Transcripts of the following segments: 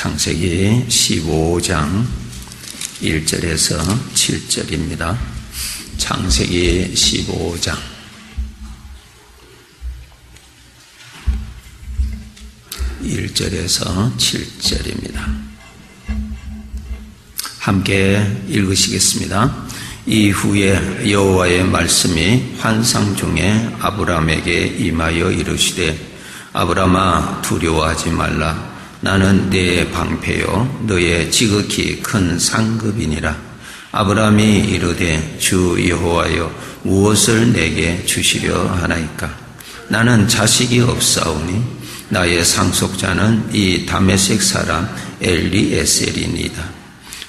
창세기 15장 1절에서 7절입니다. 창세기 15장 1절에서 7절입니다. 함께 읽으시겠습니다. 이후에 여호와의 말씀이 환상 중에 아브람에게 임하여 이르시되 아브람아 두려워하지 말라. 나는 네 방패요 너의 지극히 큰 상급이니라. 아브람이 이르되 주 여호와여 무엇을 내게 주시려 하나이까? 나는 자식이 없사오니 나의 상속자는 이 다메섹 사람 엘리에셀이니이다.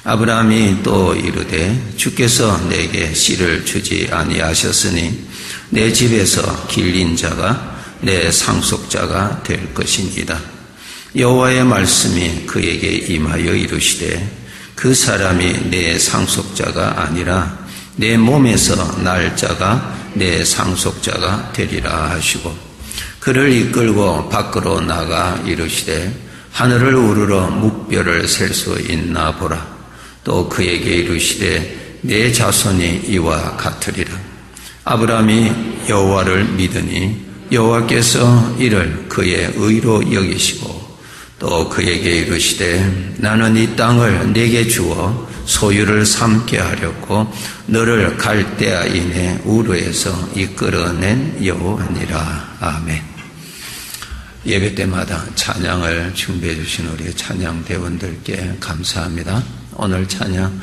아브람이 또 이르되 주께서 내게 씨를 주지 아니하셨으니 내 집에서 길린 자가 내 상속자가 될 것이니이다. 여호와의 말씀이 그에게 임하여 이르시되 그 사람이 내 상속자가 아니라 내 몸에서 날 자가 내 상속자가 되리라 하시고 그를 이끌고 밖으로 나가 이르시되 하늘을 우러러 묵별을 셀 수 있나 보라. 또 그에게 이르시되 내 자손이 이와 같으리라. 아브람이 여호와를 믿으니 여호와께서 이를 그의 의로 여기시고 또 그에게 이르시되 나는 이 땅을 네게 주어 소유를 삼게 하려고 너를 갈대아인의 우르에서 이끌어낸 여호와니라. 아멘. 예배 때마다 찬양을 준비해 주신 우리 찬양 대원들께 감사합니다. 오늘 찬양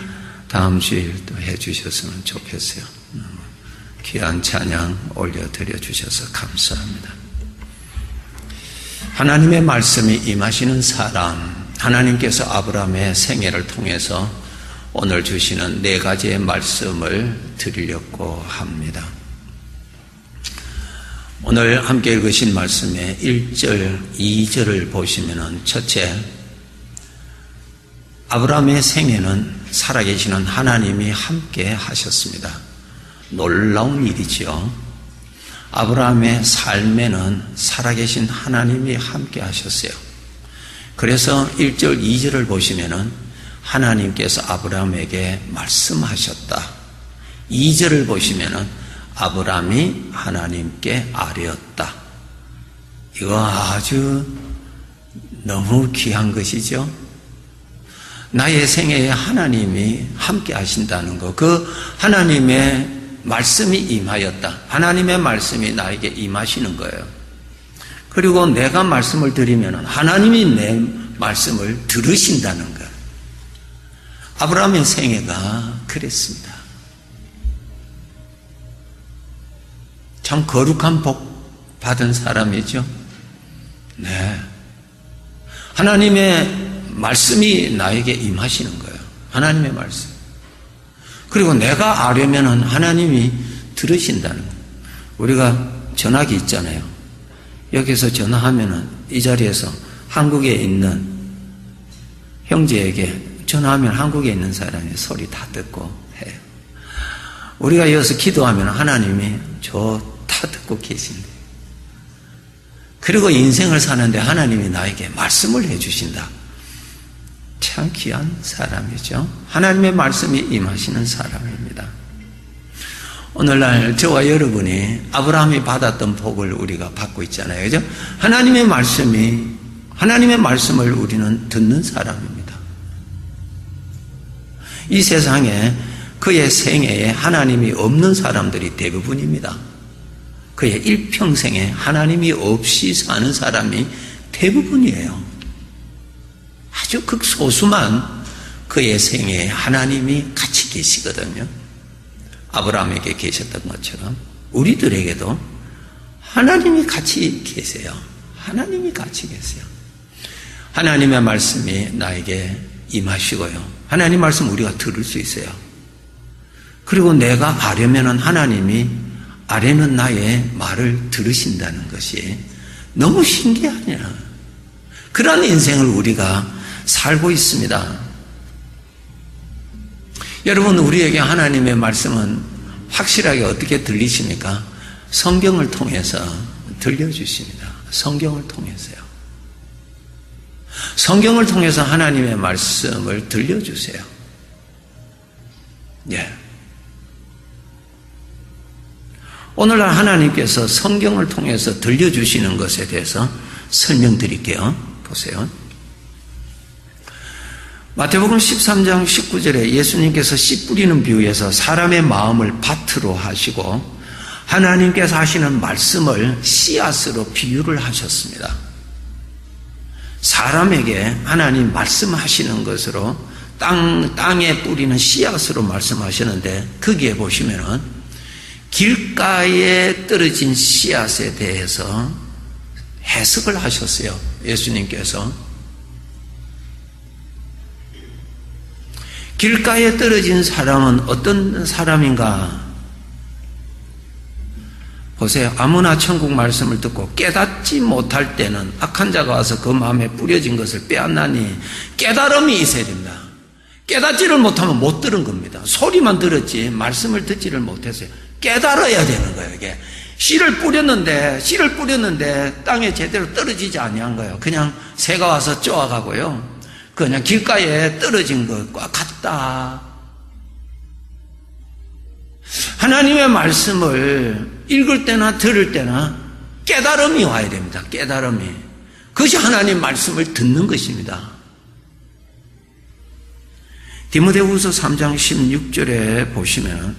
다음 주일도 해 주셨으면 좋겠어요. 귀한 찬양 올려드려 주셔서 감사합니다. 하나님의 말씀이 임하시는 사람, 하나님께서 아브라함의 생애를 통해서 오늘 주시는 네 가지의 말씀을 드리려고 합니다. 오늘 함께 읽으신 말씀의 1절, 2절을 보시면 첫째, 아브라함의 생애는 살아계시는 하나님이 함께 하셨습니다. 놀라운 일이지요. 아브라함의 삶에는 살아계신 하나님이 함께 하셨어요. 그래서 1절, 2절을 보시면은 하나님께서 아브라함에게 말씀하셨다. 2절을 보시면은 아브라함이 하나님께 아뢰었다. 이거 아주 너무 귀한 것이죠. 나의 생애에 하나님이 함께 하신다는 것, 그 하나님의 말씀이 임하였다. 하나님의 말씀이 나에게 임하시는 거예요. 그리고 내가 말씀을 드리면 하나님이 내 말씀을 들으신다는 거예요. 아브라함의 생애가 그랬습니다. 참 거룩한 복 받은 사람이죠. 네. 하나님의 말씀이 나에게 임하시는 거예요. 하나님의 말씀. 그리고 내가 아뢰면은 하나님이 들으신다는 거예요. 우리가 전화기 있잖아요. 여기서 전화하면은 이 자리에서 한국에 있는 형제에게 전화하면 한국에 있는 사람의 소리 다 듣고 해요. 우리가 여기서 기도하면 하나님이 저 다 듣고 계신데. 그리고 인생을 사는데 하나님이 나에게 말씀을 해주신다. 참 귀한 사람이죠. 하나님의 말씀이 임하시는 사람입니다. 오늘날 저와 여러분이 아브라함이 받았던 복을 우리가 받고 있잖아요. 그죠? 하나님의 말씀을 우리는 듣는 사람입니다. 이 세상에 그의 생애에 하나님이 없는 사람들이 대부분입니다. 그의 일평생에 하나님이 없이 사는 사람이 대부분이에요. 아주 극소수만 그의 생애에 하나님이 같이 계시거든요. 아브라함에게 계셨던 것처럼 우리들에게도 하나님이 같이 계세요. 하나님이 같이 계세요. 하나님의 말씀이 나에게 임하시고요. 하나님 말씀 우리가 들을 수 있어요. 그리고 내가 아뢰면은 하나님이 아뢰는 나의 말을 들으신다는 것이 너무 신기하냐. 그런 인생을 우리가 살고 있습니다. 여러분, 우리에게 하나님의 말씀은 확실하게 어떻게 들리십니까? 성경을 통해서 들려주십니다. 성경을 통해서요. 성경을 통해서 하나님의 말씀을 들려주세요. 예. 오늘날 하나님께서 성경을 통해서 들려주시는 것에 대해서 설명드릴게요. 보세요. 마태복음 13장 19절에 예수님께서 씨 뿌리는 비유에서 사람의 마음을 밭으로 하시고 하나님께서 하시는 말씀을 씨앗으로 비유를 하셨습니다. 사람에게 하나님 말씀하시는 것으로 땅에 뿌리는 씨앗으로 말씀하셨는데 거기에 보시면은 길가에 떨어진 씨앗에 대해서 해석을 하셨어요. 예수님께서. 길가에 떨어진 사람은 어떤 사람인가? 보세요. 아무나 천국 말씀을 듣고 깨닫지 못할 때는 악한 자가 와서 그 마음에 뿌려진 것을 빼앗나니 깨달음이 있어야 됩니다. 깨닫지를 못하면 못 들은 겁니다. 소리만 들었지 말씀을 듣지를 못했어요. 깨달아야 되는 거예요. 이게 씨를 뿌렸는데 땅에 제대로 떨어지지 아니한 거예요. 그냥 새가 와서 쪼아가고요. 그냥 길가에 떨어진 것과 같다. 하나님의 말씀을 읽을 때나 들을 때나 깨달음이 와야 됩니다. 깨달음이. 그것이 하나님 말씀을 듣는 것입니다. 디모데후서 3장 16절에 보시면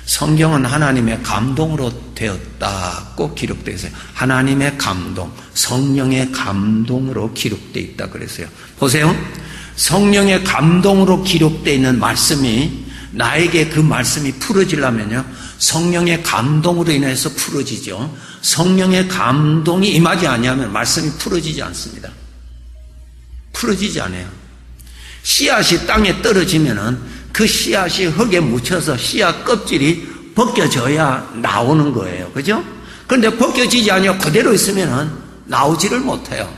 성경은 하나님의 감동으로 되었다고 기록되어 있어요. 하나님의 감동, 성령의 감동으로 기록되어 있다 그랬어요. 보세요. 성령의 감동으로 기록되어 있는 말씀이 나에게 그 말씀이 풀어지려면요. 성령의 감동으로 인해서 풀어지죠. 성령의 감동이 임하지 아니하면 말씀이 풀어지지 않습니다. 풀어지지 않아요. 씨앗이 땅에 떨어지면은 그 씨앗이 흙에 묻혀서 씨앗 껍질이 벗겨져야 나오는 거예요. 그죠? 그런데 벗겨지지 아니하고 그대로 있으면은 나오지를 못해요.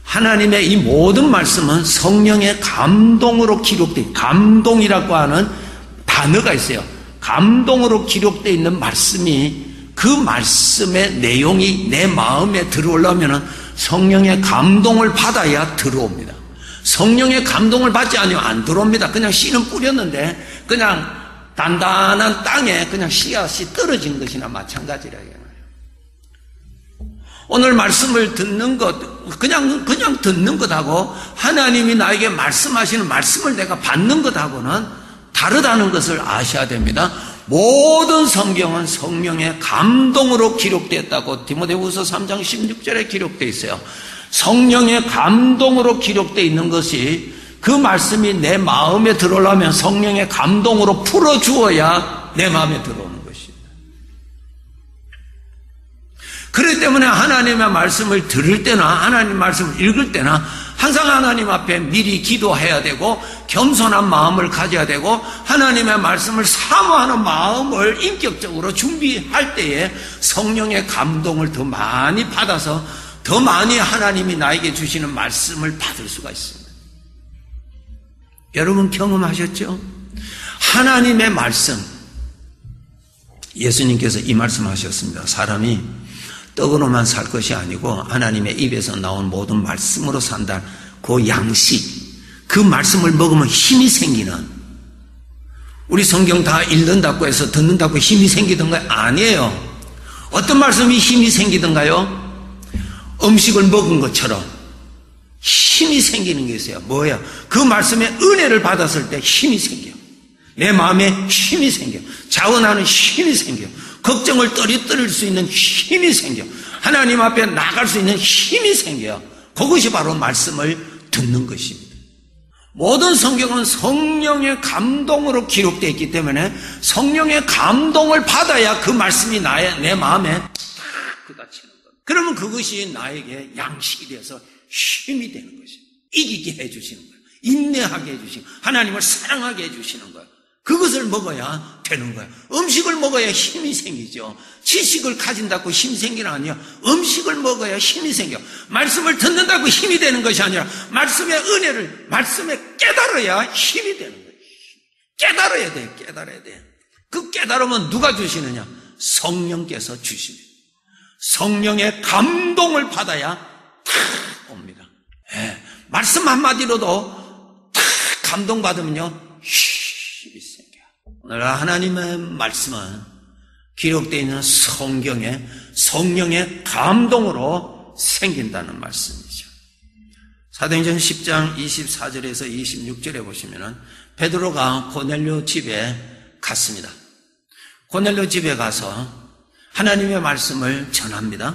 하나님의 이 모든 말씀은 성령의 감동으로 기록된, 감동이라고 하는 단어가 있어요. 감동으로 기록되어 있는 말씀이, 그 말씀의 내용이 내 마음에 들어오려면 성령의 감동을 받아야 들어옵니다. 성령의 감동을 받지 않으면 안 들어옵니다. 그냥 씨는 뿌렸는데 그냥 단단한 땅에 그냥 씨앗이 떨어진 것이나 마찬가지라. 오늘 말씀을 듣는 것, 그냥 듣는 것하고 하나님이 나에게 말씀하시는 말씀을 내가 받는 것하고는 다르다는 것을 아셔야 됩니다. 모든 성경은 성령의 감동으로 기록되었다고 디모데후서 3장 16절에 기록되어 있어요. 성령의 감동으로 기록되어 있는 것이 그 말씀이 내 마음에 들어오려면 성령의 감동으로 풀어주어야 내 마음에 들어오는 것입니다. 그렇기 때문에 하나님의 말씀을 들을 때나 하나님 말씀을 읽을 때나 항상 하나님 앞에 미리 기도해야 되고 겸손한 마음을 가져야 되고 하나님의 말씀을 사모하는 마음을 인격적으로 준비할 때에 성령의 감동을 더 많이 받아서 더 많이 하나님이 나에게 주시는 말씀을 받을 수가 있습니다. 여러분 경험하셨죠? 하나님의 말씀, 예수님께서 이 말씀하셨습니다. 사람이 떡으로만 살 것이 아니고 하나님의 입에서 나온 모든 말씀으로 산다. 그 양식, 그 말씀을 먹으면 힘이 생기는, 우리 성경 다 읽는다고 해서 듣는다고 힘이 생기던가요? 아니에요. 어떤 말씀이 힘이 생기던가요? 음식을 먹은 것처럼 힘이 생기는 게 있어요. 뭐예요? 그 말씀에 은혜를 받았을 때 힘이 생겨요. 내 마음에 힘이 생겨요. 자원하는 힘이 생겨요. 걱정을 떨어뜨릴 수 있는 힘이 생겨요. 하나님 앞에 나갈 수 있는 힘이 생겨요. 그것이 바로 말씀을 듣는 것입니다. 모든 성경은 성령의 감동으로 기록되어 있기 때문에 성령의 감동을 받아야 그 말씀이 내 마음에 탁 그다치는 거예요. 그러면 그것이 나에게 양식이 되어서 힘이 되는 것이에요. 이기게 해주시는 거예요. 인내하게 해주시는 거예요. 하나님을 사랑하게 해주시는 거예요. 그것을 먹어야 되는 거예요. 음식을 먹어야 힘이 생기죠. 지식을 가진다고 힘이 생기는 아니에요. 음식을 먹어야 힘이 생겨. 말씀을 듣는다고 힘이 되는 것이 아니라 말씀의 은혜를 말씀에 깨달아야 힘이 되는 거예요. 깨달아야 돼요. 깨달아야 돼요. 그 깨달음은 누가 주시느냐? 성령께서 주십니다. 성령의 감동을 받아야 탁 옵니다. 네. 말씀 한마디로도 탁 감동받으면요, 힘이 생겨요. 오늘 하나님의 말씀은 기록되어 있는 성경에 성령의 감동으로 생긴다는 말씀이죠. 사도행전 10장 24절에서 26절에 보시면은 베드로가 고넬료 집에 갔습니다. 고넬료 집에 가서 하나님의 말씀을 전합니다.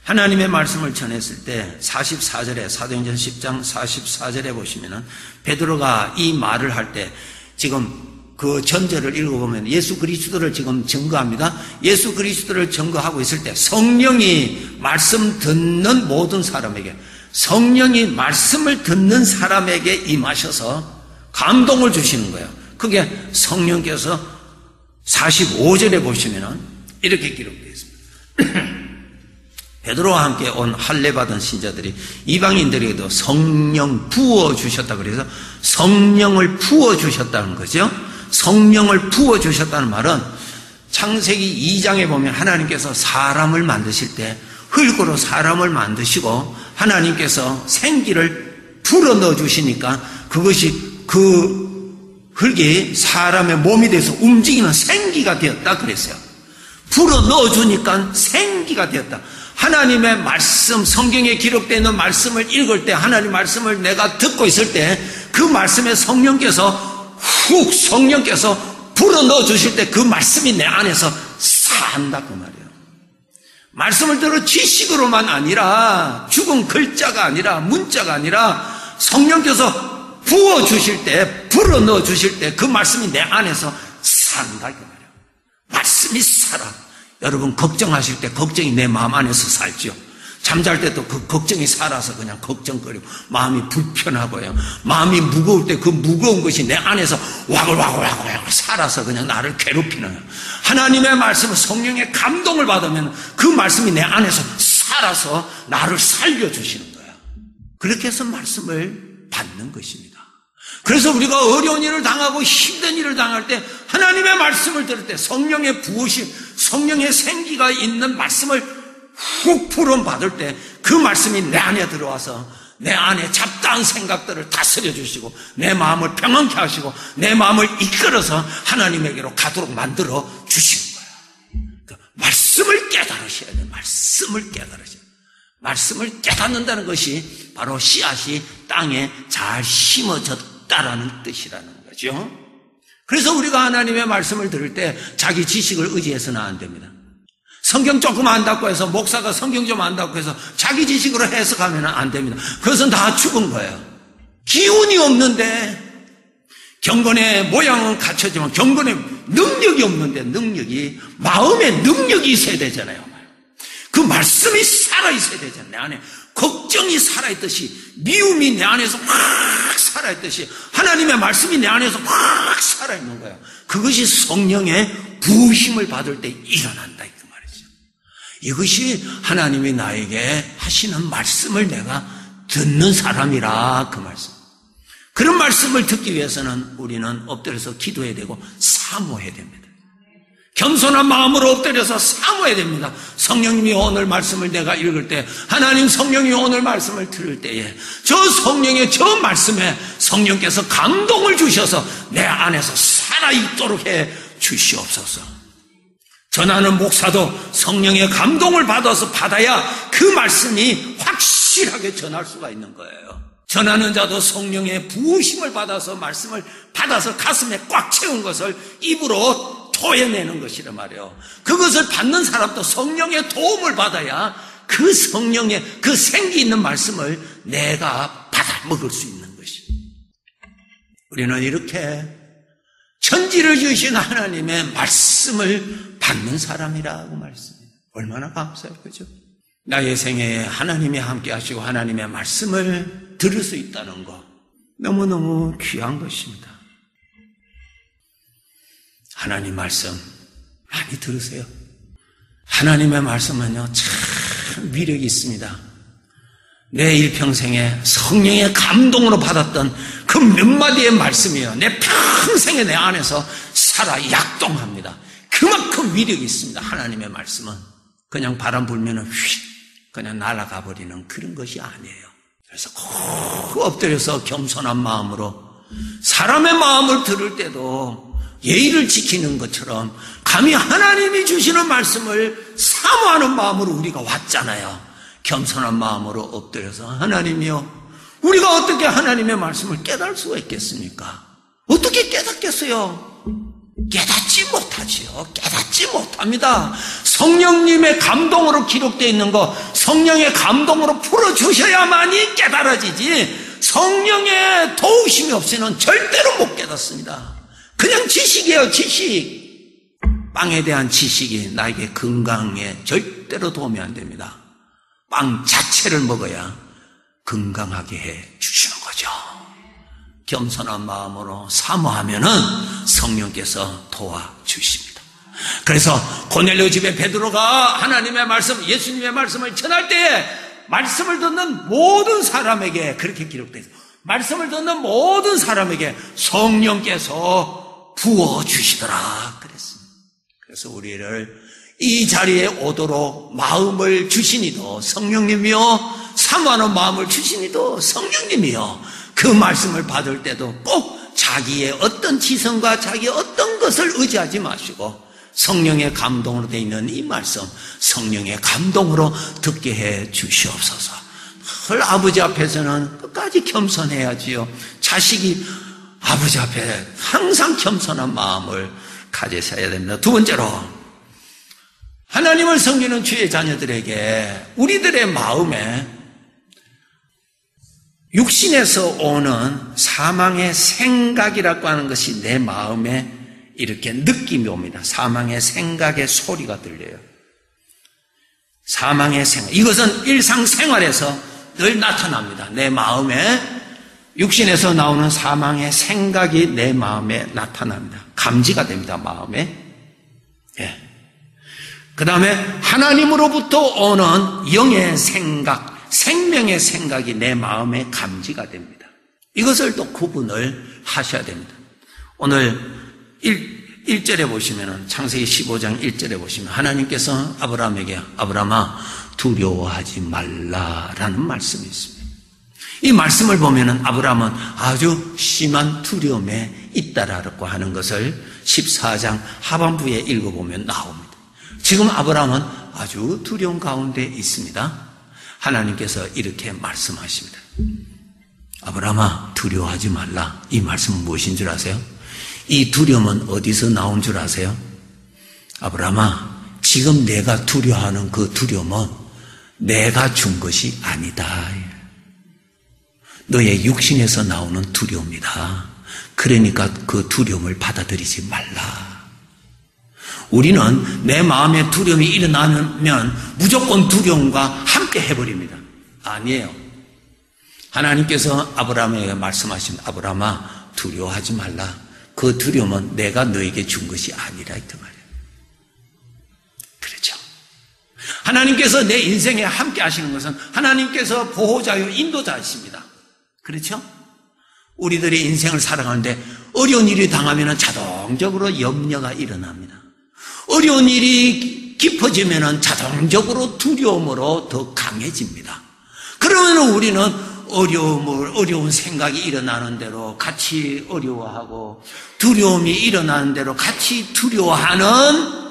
하나님의 말씀을 전했을 때 44절에 사도행전 10장 44절에 보시면은 베드로가 이 말을 할 때 지금 그 전절을 읽어보면 예수 그리스도를 지금 증거합니다. 예수 그리스도를 증거하고 있을 때 성령이 말씀 듣는 모든 사람에게, 성령이 말씀을 듣는 사람에게 임하셔서 감동을 주시는 거예요. 그게 성령께서 45절에 보시면은 이렇게 기록되어 있습니다. 베드로와 함께 온 할례 받은 신자들이 이방인들에게도 성령 부어 주셨다. 그래서 성령을 부어 주셨다는 거죠. 성령을 부어 주셨다는 말은 창세기 2장에 보면 하나님께서 사람을 만드실 때 흙으로 사람을 만드시고 하나님께서 생기를 불어 넣어 주시니까 그것이 그 흙이 사람의 몸이 돼서 움직이는 생기가 되었다 그랬어요. 불어 넣어 주니까 생기가 되었다. 하나님의 말씀, 성경에 기록되어 있는 말씀을 읽을 때, 하나님 말씀을 내가 듣고 있을 때 그 말씀에 성령께서 불어 넣어 주실 때 그 말씀이 내 안에서 산다 그 말이에요. 말씀을 들어 지식으로만 아니라, 죽은 글자가 아니라, 문자가 아니라 성령께서 부어 주실 때, 불어 넣어 주실 때 그 말씀이 내 안에서 산다 그 말이에요. 말씀이 살아. 여러분 걱정하실 때 걱정이 내 마음 안에서 살죠. 잠잘 때도 그 걱정이 살아서 그냥 걱정거리고 마음이 불편하고요. 마음이 무거울 때 그 무거운 것이 내 안에서 와글와글 살아서 그냥 나를 괴롭히는 거예요. 하나님의 말씀을 성령의 감동을 받으면 그 말씀이 내 안에서 살아서 나를 살려주시는 거예요. 그렇게 해서 말씀을 받는 것입니다. 그래서 우리가 어려운 일을 당하고 힘든 일을 당할 때 하나님의 말씀을 들을 때 성령의 부으심, 성령의 생기가 있는 말씀을 훅 풀어받을 때 그 말씀이 내 안에 들어와서 내 안에 잡다한 생각들을 다스려 주시고 내 마음을 평안케 하시고 내 마음을 이끌어서 하나님에게로 가도록 만들어 주시는 거예요. 그 말씀을 깨달으셔야 돼요. 말씀을 깨달으셔야 돼요. 말씀을 깨닫는다는 것이 바로 씨앗이 땅에 잘 심어졌다라는 뜻이라는 거죠. 그래서 우리가 하나님의 말씀을 들을 때 자기 지식을 의지해서는 안 됩니다. 성경 조금 안다고 해서 목사가 성경 좀 안다고 해서 자기 지식으로 해석하면 안 됩니다. 그것은 다 죽은 거예요. 기운이 없는데 경건의 모양은 갖춰지만 경건의 능력이 없는데 능력이 마음의 능력이 있어야 되잖아요. 그 말씀이 살아있어야 되잖아요. 내 안에 걱정이 살아있듯이 미움이 내 안에서 확 살아있듯이 하나님의 말씀이 내 안에서 확 살아있는 거예요. 그것이 성령의 부으심을 받을 때 일어난다 그 말이죠. 이것이 하나님이 나에게 하시는 말씀을 내가 듣는 사람이라 그 말씀. 그런 말씀을 듣기 위해서는 우리는 엎드려서 기도해야 되고 사모해야 됩니다. 겸손한 마음으로 엎드려서 사모해야 됩니다. 성령님이 오늘 말씀을 내가 읽을 때, 하나님 성령이 오늘 말씀을 들을 때에 저 성령의 저 말씀에 성령께서 감동을 주셔서 내 안에서 살아있도록 해 주시옵소서. 전하는 목사도 성령의 감동을 받아야 그 말씀이 확실하게 전할 수가 있는 거예요. 전하는 자도 성령의 부으심을 받아서 말씀을 받아서 가슴에 꽉 채운 것을 입으로 토해내는 것이라 말이에요. 그것을 받는 사람도 성령의 도움을 받아야 그 성령의 그 생기 있는 말씀을 내가 받아 먹을 수 있는 것이. 우리는 이렇게 천지를 지으신 하나님의 말씀을 받는 사람이라고 말씀합니다. 얼마나 감사해요, 그죠? 나의 생애에 하나님이 함께 하시고 하나님의 말씀을 들을 수 있다는 거 너무너무 귀한 것입니다. 하나님 말씀 많이 들으세요. 하나님의 말씀은요 참 위력이 있습니다. 내 일평생에 성령의 감동으로 받았던 그 몇 마디의 말씀이에요. 내 평생에 내 안에서 살아 약동합니다. 그만큼 위력이 있습니다. 하나님의 말씀은 그냥 바람 불면은 휙 그냥 날아가 버리는 그런 것이 아니에요. 그래서 꼭 엎드려서 겸손한 마음으로 사람의 마음을 들을 때도 예의를 지키는 것처럼 감히 하나님이 주시는 말씀을 사모하는 마음으로 우리가 왔잖아요. 겸손한 마음으로 엎드려서 하나님이요, 우리가 어떻게 하나님의 말씀을 깨달을 수가 있겠습니까? 어떻게 깨닫겠어요? 깨닫지 못하지요. 깨닫지 못합니다. 성령님의 감동으로 기록되어 있는 거 성령의 감동으로 풀어주셔야만이 깨달아지지, 성령의 도우심이 없이는 절대로 못 깨닫습니다. 그냥 지식이에요. 지식. 빵에 대한 지식이 나에게 건강에 절대로 도움이 안 됩니다. 빵 자체를 먹어야 건강하게 해 주시는 거죠. 겸손한 마음으로 사모하면은 성령께서 도와주십니다. 그래서 고넬료 집에 베드로가 하나님의 말씀, 예수님의 말씀을 전할 때에 말씀을 듣는 모든 사람에게, 그렇게 기록되어 있어요. 말씀을 듣는 모든 사람에게 성령께서 부어주시더라 그랬습니다. 그래서 우리를 이 자리에 오도록 마음을 주시니도 성령님이요, 사모하는 마음을 주시니도 성령님이요, 그 말씀을 받을 때도 꼭 자기의 어떤 지성과 자기의 어떤 것을 의지하지 마시고 성령의 감동으로 되어 있는 이 말씀, 성령의 감동으로 듣게 해 주시옵소서. 아버지 앞에서는 끝까지 겸손해야지요. 자식이 아버지 앞에 항상 겸손한 마음을 가지셔야 됩니다. 두 번째로, 하나님을 섬기는 주의 자녀들에게 우리들의 마음에 육신에서 오는 사망의 생각이라고 하는 것이 내 마음에 이렇게 느낌이 옵니다. 사망의 생각의 소리가 들려요. 사망의 생각. 이것은 일상생활에서 늘 나타납니다. 내 마음에 육신에서 나오는 사망의 생각이 내 마음에 나타납니다. 감지가 됩니다. 마음에. 예. 그 다음에 하나님으로부터 오는 영의 생각, 생명의 생각이 내 마음에 감지가 됩니다. 이것을 또 구분을 하셔야 됩니다. 오늘 1절에 보시면, 창세기 15장 1절에 보시면 하나님께서 아브라함에게 아브라함아 두려워하지 말라라는 말씀이 있습니다. 이 말씀을 보면 아브라함은 아주 심한 두려움에 있다라고 하는 것을 14장 하반부에 읽어보면 나옵니다. 지금 아브라함은 아주 두려움 가운데 있습니다. 하나님께서 이렇게 말씀하십니다. 아브라함아 두려워하지 말라. 이 말씀은 무엇인 줄 아세요? 이 두려움은 어디서 나온 줄 아세요? 아브라함아, 지금 내가 두려워하는 그 두려움은 내가 준 것이 아니다. 너의 육신에서 나오는 두려움이다. 그러니까 그 두려움을 받아들이지 말라. 우리는 내 마음에 두려움이 일어나면 무조건 두려움과 함께 해버립니다. 아니에요. 하나님께서 아브라함에게 말씀하십니다. 아브라함아 두려워하지 말라. 그 두려움은 내가 너에게 준 것이 아니라 이때 말이에요. 그렇죠. 하나님께서 내 인생에 함께 하시는 것은 하나님께서 보호자요 인도자이십니다. 그렇죠? 우리들이 인생을 살아가는데 어려운 일이 당하면 자동적으로 염려가 일어납니다. 어려운 일이 깊어지면 자동적으로 두려움으로 더 강해집니다. 그러면 우리는 어려운 생각이 일어나는 대로 같이 어려워하고 두려움이 일어나는 대로 같이 두려워하는,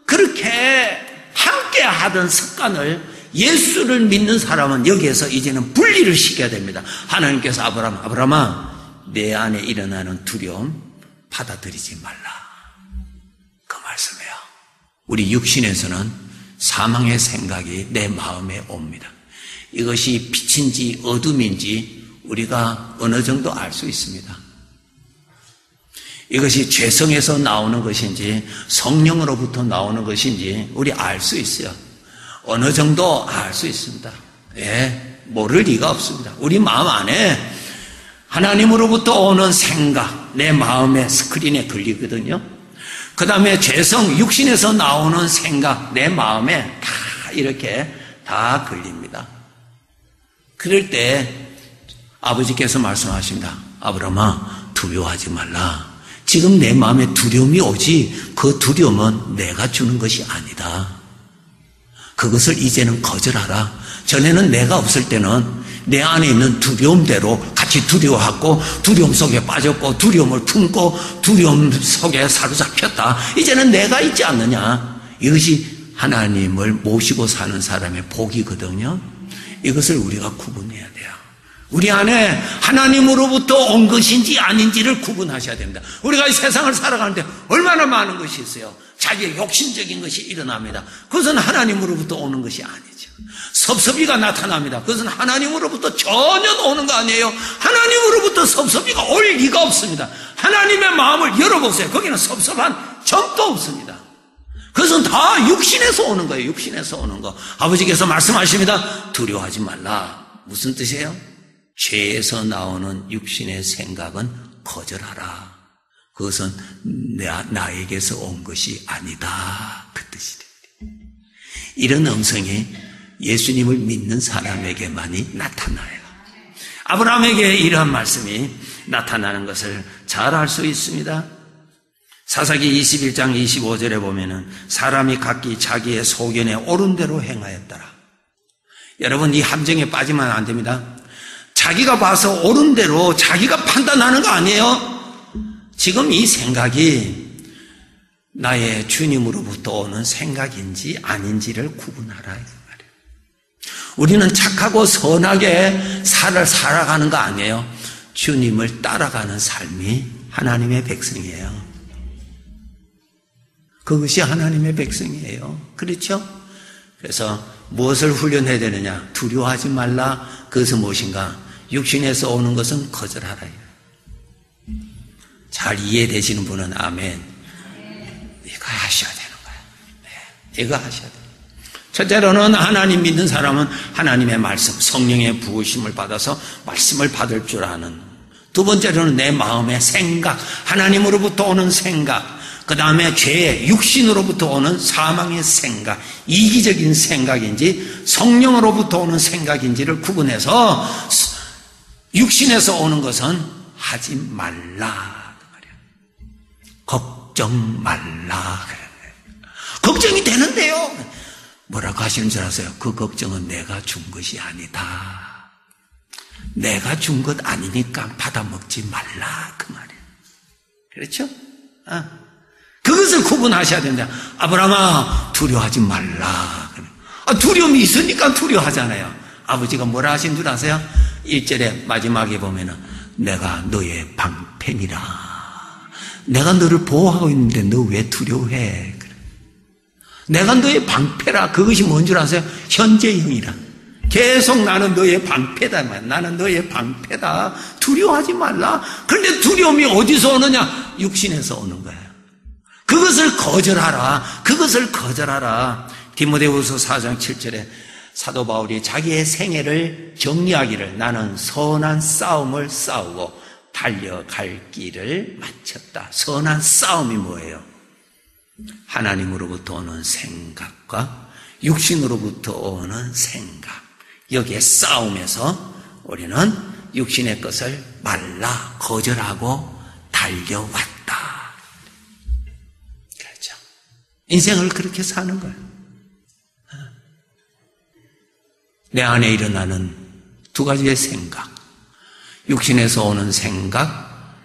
그렇게 함께 하던 습관을 예수를 믿는 사람은 여기에서 이제는 분리를 시켜야 됩니다. 하나님께서 아브라함아 내 안에 일어나는 두려움 받아들이지 말라. 그 말씀이에요. 우리 육신에서는 사망의 생각이 내 마음에 옵니다. 이것이 빛인지 어둠인지 우리가 어느 정도 알 수 있습니다. 이것이 죄성에서 나오는 것인지 성령으로부터 나오는 것인지 우리 알 수 있어요. 어느 정도 알 수 있습니다. 예, 모를 리가 없습니다. 우리 마음 안에 하나님으로부터 오는 생각, 내 마음의 스크린에 걸리거든요. 그 다음에 죄성, 육신에서 나오는 생각, 내 마음에 다 이렇게 다 걸립니다. 그럴 때 아버지께서 말씀하십니다. 아브라함아 두려워하지 말라. 지금 내 마음에 두려움이 오지 그 두려움은 내가 주는 것이 아니다. 그것을 이제는 거절하라. 전에는 내가 없을 때는 내 안에 있는 두려움대로 같이 두려워하고 두려움 속에 빠졌고 두려움을 품고 두려움 속에 사로잡혔다. 이제는 내가 있지 않느냐. 이것이 하나님을 모시고 사는 사람의 복이거든요. 이것을 우리가 구분해야 돼요. 우리 안에 하나님으로부터 온 것인지 아닌지를 구분하셔야 됩니다. 우리가 이 세상을 살아가는데 얼마나 많은 것이 있어요. 자기의 욕심적인 것이 일어납니다. 그것은 하나님으로부터 오는 것이 아니죠. 섭섭이가 나타납니다. 그것은 하나님으로부터 전혀 오는 거 아니에요. 하나님으로부터 섭섭이가 올 리가 없습니다. 하나님의 마음을 열어보세요. 거기는 섭섭한 점도 없습니다. 그것은 다 육신에서 오는 거예요. 육신에서 오는 거. 아버지께서 말씀하십니다. 두려워하지 말라. 무슨 뜻이에요? 죄에서 나오는 육신의 생각은 거절하라. 그것은 나에게서 온 것이 아니다. 그 뜻이 됩니다. 이런 음성이 예수님을 믿는 사람에게만이 나타나요. 아브라함에게 이러한 말씀이 나타나는 것을 잘 알 수 있습니다. 사사기 21장 25절에 보면은 사람이 각기 자기의 소견에 옳은 대로 행하였더라. 여러분, 이 함정에 빠지면 안 됩니다. 자기가 봐서 옳은 대로 자기가 판단하는 거 아니에요. 지금 이 생각이 나의 주님으로부터 오는 생각인지 아닌지를 구분하라 이 말이에요. 우리는 착하고 선하게 살아가는 거 아니에요. 주님을 따라가는 삶이 하나님의 백성이에요. 그것이 하나님의 백성이에요. 그렇죠? 그래서 무엇을 훈련해야 되느냐? 두려워하지 말라. 그것은 무엇인가? 육신에서 오는 것은 거절하라. 잘 이해되시는 분은 아멘. 이거 하셔야 되는 거예요. 네, 이거 하셔야 돼요. 첫째로는 하나님 믿는 사람은 하나님의 말씀, 성령의 부으심을 받아서 말씀을 받을 줄 아는. 두 번째로는 내 마음의 생각, 하나님으로부터 오는 생각. 그 다음에 죄의 육신으로부터 오는 사망의 생각, 이기적인 생각인지 성령으로부터 오는 생각인지를 구분해서 육신에서 오는 것은 하지 말라. 걱정 말라. 걱정이 되는데요. 뭐라고 하시는 줄 아세요? 그 걱정은 내가 준 것이 아니다. 내가 준 것 아니니까 받아먹지 말라. 그 말이에요. 그렇죠? 그것을 구분하셔야 된다. 아브라함아, 두려워하지 말라. 두려움이 있으니까 두려워하잖아요. 아버지가 뭐라 하신 줄 아세요? 1절에 마지막에 보면은 내가 너의 방편이라. 내가 너를 보호하고 있는데 너 왜 두려워해? 그래. 내가 너의 방패라. 그것이 뭔 줄 아세요? 현재형이라. 계속 나는 너의 방패다. 나는 너의 방패다. 두려워하지 말라. 그런데 두려움이 어디서 오느냐? 육신에서 오는 거예요. 그것을 거절하라. 그것을 거절하라. 디모데후서 4장 7절에 사도 바울이 자기의 생애를 정리하기를 나는 선한 싸움을 싸우고 달려갈 길을 마쳤다. 선한 싸움이 뭐예요? 하나님으로부터 오는 생각과 육신으로부터 오는 생각. 여기에 싸움에서 우리는 육신의 것을 말라 거절하고 달려왔다. 그렇죠. 인생을 그렇게 사는 거예요. 내 안에 일어나는 두 가지의 생각. 육신에서 오는 생각,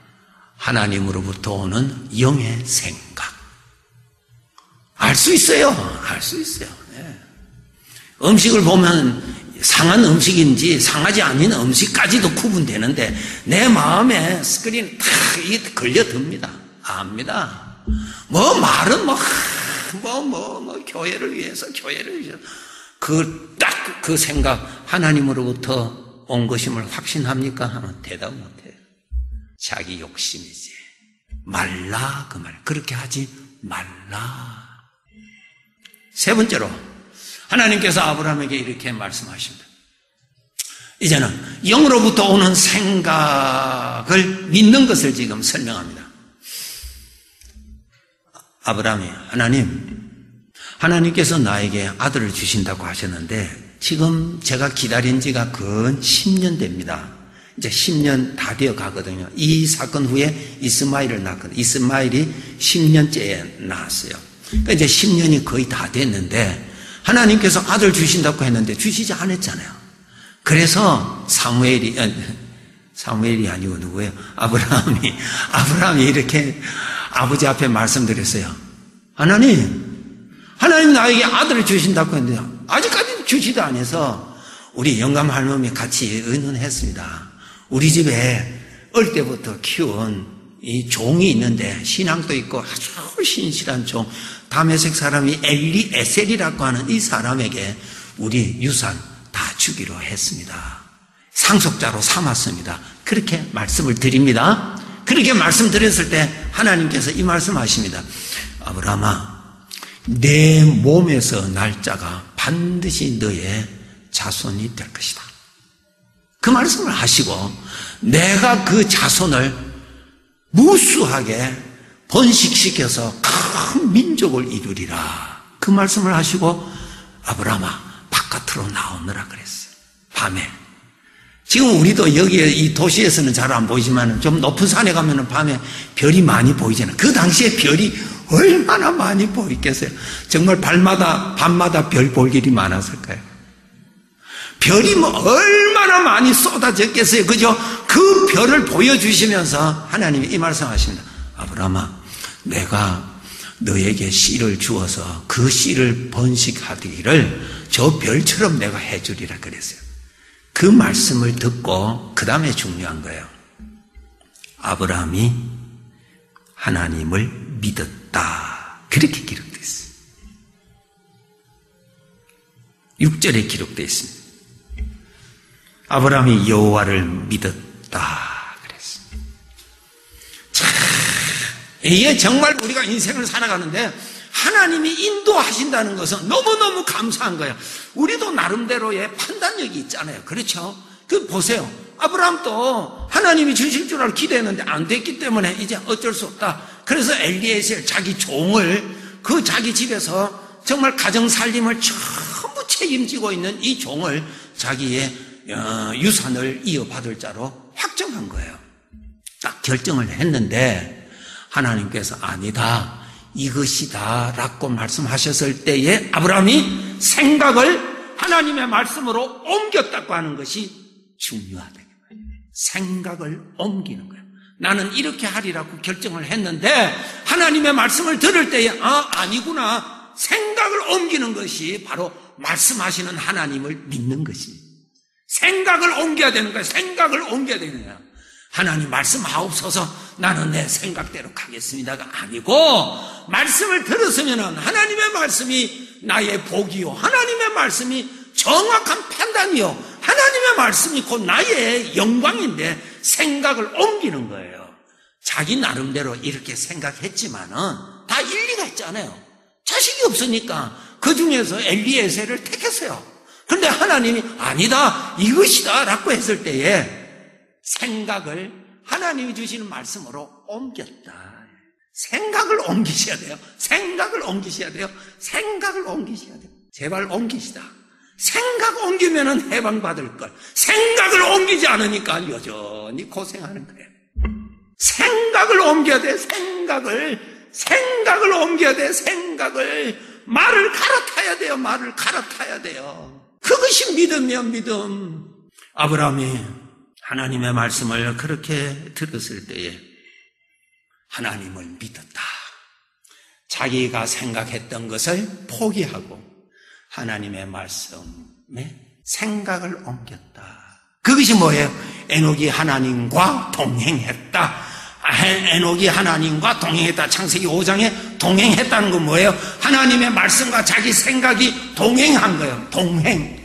하나님으로부터 오는 영의 생각. 알 수 있어요. 알 수 있어요. 네. 음식을 보면 상한 음식인지 상하지 않은 음식까지도 구분되는데 내 마음에 스크린 다 걸려듭니다. 압니다. 말은 교회를 위해서 그 생각 하나님으로부터 온 것임을 확신합니까? 하면 대답 못해요. 자기 욕심이지. 말라 그 말. 그렇게 하지 말라. 세 번째로 하나님께서 아브라함에게 이렇게 말씀하십니다. 이제는 영으로부터 오는 생각을 믿는 것을 지금 설명합니다. 아브라함이 하나님께서 나에게 아들을 주신다고 하셨는데 지금 제가 기다린 지가 근 10년 됩니다. 이제 10년 다 되어 가거든요. 이 사건 후에 이스마엘을 낳거든요. 이스마엘이 10년째에 낳았어요. 그러니까 이제 10년이 거의 다 됐는데 하나님께서 아들 주신다고 했는데 주시지 않았잖아요. 그래서 사무엘이 아니고 누구예요? 아브라함이 이렇게 아버지 앞에 말씀드렸어요. 하나님 나에게 아들을 주신다고 했는데 아직까지 주지도 않아서 우리 영감 할머니 같이 의논했습니다. 우리 집에 어릴 때부터 키운 이 종이 있는데 신앙도 있고 아주 신실한 종 다메섹 사람이 엘리에셀이라고 하는 이 사람에게 우리 유산 다 주기로 했습니다. 상속자로 삼았습니다. 그렇게 말씀을 드립니다. 그렇게 말씀드렸을 때 하나님께서 이 말씀하십니다. 아브라함아, 내 몸에서 날짜가 반드시 너의 자손이 될 것이다. 그 말씀을 하시고 내가 그 자손을 무수하게 번식시켜서 큰 민족을 이루리라. 그 말씀을 하시고 아브라함아 바깥으로 나오느라 그랬어요. 밤에. 지금 우리도 여기에 이 도시에서는 잘 안 보이지만 좀 높은 산에 가면 밤에 별이 많이 보이잖아요. 그 당시에 별이 얼마나 많이 보이겠어요. 정말 밤마다 별 볼 일이 많았을까요? 별이 얼마나 많이 쏟아졌겠어요. 그죠? 그 별을 보여주시면서 하나님이 이 말씀하십니다. 아브라함아, 내가 너에게 씨를 주어서 그 씨를 번식하기를 저 별처럼 내가 해주리라 그랬어요. 그 말씀을 듣고 그 다음에 중요한 거예요. 아브라함이 하나님을 믿었다. 그렇게 기록되어 있어요. 6절에 기록되어 있습니다. 아브라함이 여호와를 믿었다 그랬습니다. 자, 이게 정말 우리가 인생을 살아가는데 하나님이 인도하신다는 것은 너무너무 감사한 거예요. 우리도 나름대로의 판단력이 있잖아요. 그렇죠? 그 보세요. 아브라함도 하나님이 주실 줄 알고 기대했는데 안 됐기 때문에 이제 어쩔 수 없다. 그래서 엘리에셀 자기 종을 그 자기 집에서 정말 가정 살림을 전부 책임지고 있는 이 종을 자기의 유산을 이어받을 자로 확정한 거예요. 딱 결정을 했는데 하나님께서 아니다, 이것이다 라고 말씀하셨을 때에 아브라함이 생각을 하나님의 말씀으로 옮겼다고 하는 것이 중요하다. 생각을 옮기는 거예요. 나는 이렇게 하리라고 결정을 했는데 하나님의 말씀을 들을 때에 아니구나, 생각을 옮기는 것이 바로 말씀하시는 하나님을 믿는 것입니다. 생각을 옮겨야 되는 거예요. 생각을 옮겨야 되는 거예요. 하나님 말씀하옵소서, 나는 내 생각대로 가겠습니다가 아니고 말씀을 들었으면 하나님의 말씀이 나의 복이요, 하나님의 말씀이 정확한 판단이요, 하나님의 말씀이 곧 나의 영광인데 생각을 옮기는 거예요. 자기 나름대로 이렇게 생각했지만은 다 일리가 있잖아요. 자식이 없으니까 그 중에서 엘리에셀을 택했어요. 그런데 하나님이 아니다, 이것이다 라고 했을 때에 생각을 하나님이 주시는 말씀으로 옮겼다. 생각을 옮기셔야 돼요. 생각을 옮기셔야 돼요. 생각을 옮기셔야 돼요. 제발 옮기시다. 생각 옮기면은 해방받을 걸. 생각을 옮기지 않으니까 여전히 고생하는 거예요. 생각을 옮겨야 돼. 생각을 옮겨야 돼. 말을 갈아타야 돼요. 말을 갈아타야 돼요. 그것이 믿음이야, 믿음. 아브라함이 하나님의 말씀을 그렇게 들었을 때에 하나님을 믿었다. 자기가 생각했던 것을 포기하고 하나님의 말씀에 생각을 옮겼다. 그것이 뭐예요? 에녹이 하나님과 동행했다. 에녹이 하나님과 동행했다. 창세기 5장에 동행했다는 건 뭐예요? 하나님의 말씀과 자기 생각이 동행한 거예요. 동행.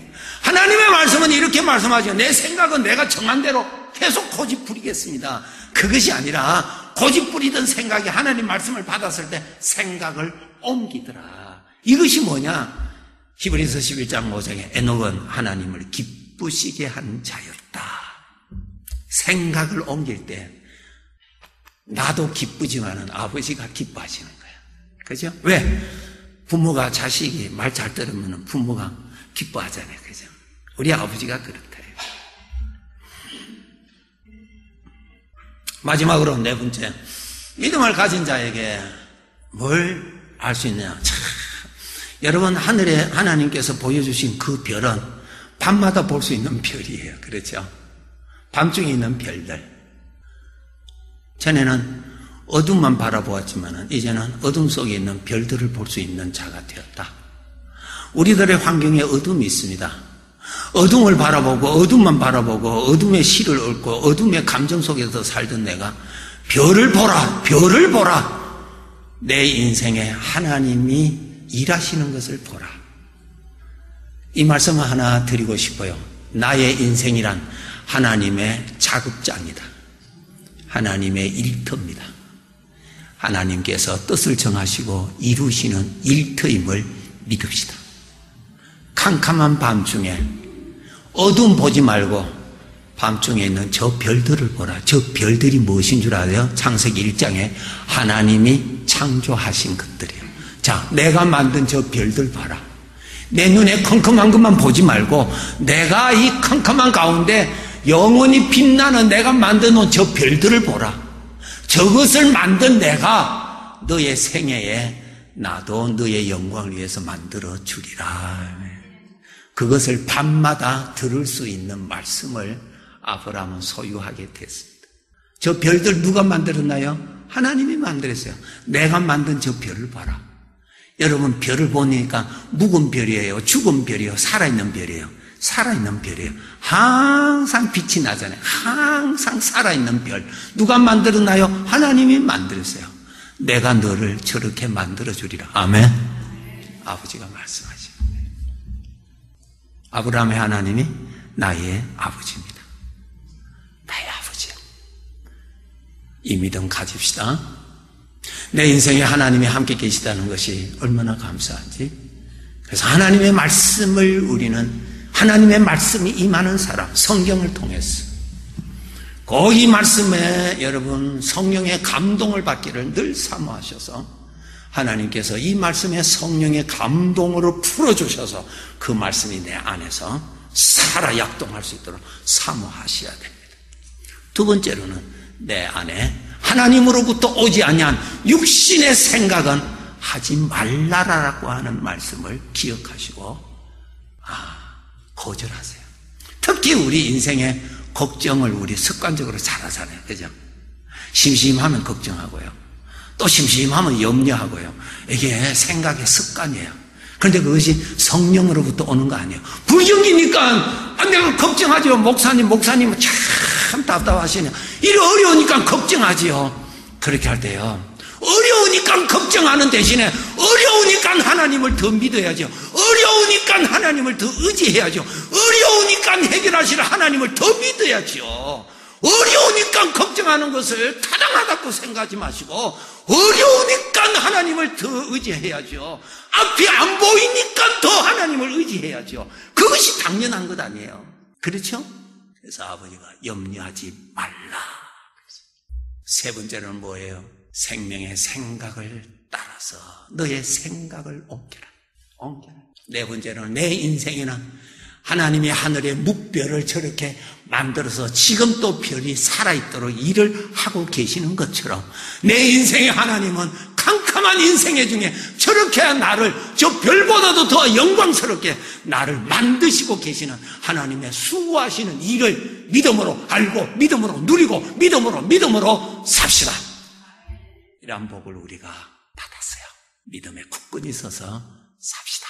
하나님의 말씀은 이렇게 말씀하죠. 내 생각은 내가 정한 대로 계속 고집 부리겠습니다. 그것이 아니라 고집 부리던 생각이 하나님 말씀을 받았을 때 생각을 옮기더라. 이것이 뭐냐? 히브리서 11장 5장에 에녹은 하나님을 기쁘시게 한 자였다. 생각을 옮길 때 나도 기쁘지만은 아버지가 기뻐하시는 거예요. 그죠? 왜? 부모가 자식이 말 잘 들으면 부모가 기뻐하잖아요. 그죠? 우리 아버지가 그렇대요. 마지막으로 네 번째, 믿음을 가진 자에게 뭘 알 수 있느냐? 참, 여러분, 하늘에 하나님께서 보여주신 그 별은 밤마다 볼 수 있는 별이에요. 그렇죠? 밤중에 있는 별들. 전에는 어둠만 바라보았지만 이제는 어둠 속에 있는 별들을 볼 수 있는 자가 되었다. 우리들의 환경에 어둠이 있습니다. 어둠을 바라보고 어둠만 바라보고 어둠의 실을 읊고 어둠의 감정 속에서 살던 내가 별을 보라, 별을 보라. 내 인생에 하나님이 일하시는 것을 보라. 이 말씀을 하나 드리고 싶어요. 나의 인생이란 하나님의 작업장이다. 하나님의 일터입니다. 하나님께서 뜻을 정하시고 이루시는 일터임을 믿읍시다. 캄캄한 밤중에 어둠 보지 말고 밤중에 있는 저 별들을 보라. 저 별들이 무엇인 줄 아세요? 창세기 1장에 하나님이 창조하신 것들이에요. 자, 내가 만든 저 별들 봐라. 내 눈에 컴컴한 것만 보지 말고 내가 이 컴컴한 가운데 영원히 빛나는 내가 만든 저 별들을 보라. 저것을 만든 내가 너의 생애에 나도 너의 영광을 위해서 만들어 주리라. 그것을 밤마다 들을 수 있는 말씀을 아브라함은 소유하게 됐습니다. 저 별들 누가 만들었나요? 하나님이 만들었어요. 내가 만든 저 별을 봐라. 여러분, 별을 보니까 묵은 별이에요? 죽은 별이에요? 살아있는 별이에요? 살아있는 별이에요. 항상 빛이 나잖아요. 항상 살아있는 별. 누가 만들었나요? 하나님이 만들었어요. 내가 너를 저렇게 만들어주리라. 아멘. 아버지가 말씀하시죠. 아브라함의 하나님이 나의 아버지입니다. 나의 아버지요. 이 믿음 가집시다. 내 인생에 하나님이 함께 계시다는 것이 얼마나 감사한지. 그래서 하나님의 말씀을 우리는 하나님의 말씀이 임하는 사람, 성경을 통해서 그 이 말씀에 여러분 성령의 감동을 받기를 늘 사모하셔서 하나님께서 이 말씀에 성령의 감동으로 풀어주셔서 그 말씀이 내 안에서 살아 약동할 수 있도록 사모하셔야 됩니다. 두 번째로는 내 안에 하나님으로부터 오지 아니한 육신의 생각은 하지 말라라고 하는 말씀을 기억하시고 거절하세요. 특히 우리 인생에 걱정을 우리 습관적으로 잘 하잖아요. 그죠? 심심하면 걱정하고요. 또 심심하면 염려하고요. 이게 생각의 습관이에요. 그런데 그것이 성령으로부터 오는 거 아니에요. 불경기니까 내가 걱정하죠. 목사님은 참 답답하시네요. 이래 어려우니까 걱정하지요. 그렇게 할 때요. 어려우니까 걱정하는 대신에 어려우니까 하나님을 더 믿어야죠. 어려우니까 하나님을 더 의지해야죠. 어려우니까 해결하실 하나님을 더 믿어야죠. 어려우니까 걱정하는 것을 타당하다고 생각하지 마시고 어려우니까 하나님을 더 의지해야죠. 앞이 안 보이니까 더 하나님을 의지해야죠. 그것이 당연한 것 아니에요. 그렇죠? 그래서 아버지가 염려하지 말라. 세 번째는 뭐예요? 생명의 생각을 따라서 너의 생각을 옮겨라. 네 번째는 내 인생에는 하나님이 하늘의 묵별을 저렇게 만들어서 지금 또 별이 살아있도록 일을 하고 계시는 것처럼 내 인생의 하나님은 캄캄한 인생의 중에 저렇게 나를 저 별보다도 더 영광스럽게 나를 만드시고 계시는 하나님의 수고하시는 일을 믿음으로 알고 믿음으로 누리고 믿음으로 삽시다. 이런 복을 우리가 받았어요. 믿음에 굳건히 서서 삽시다.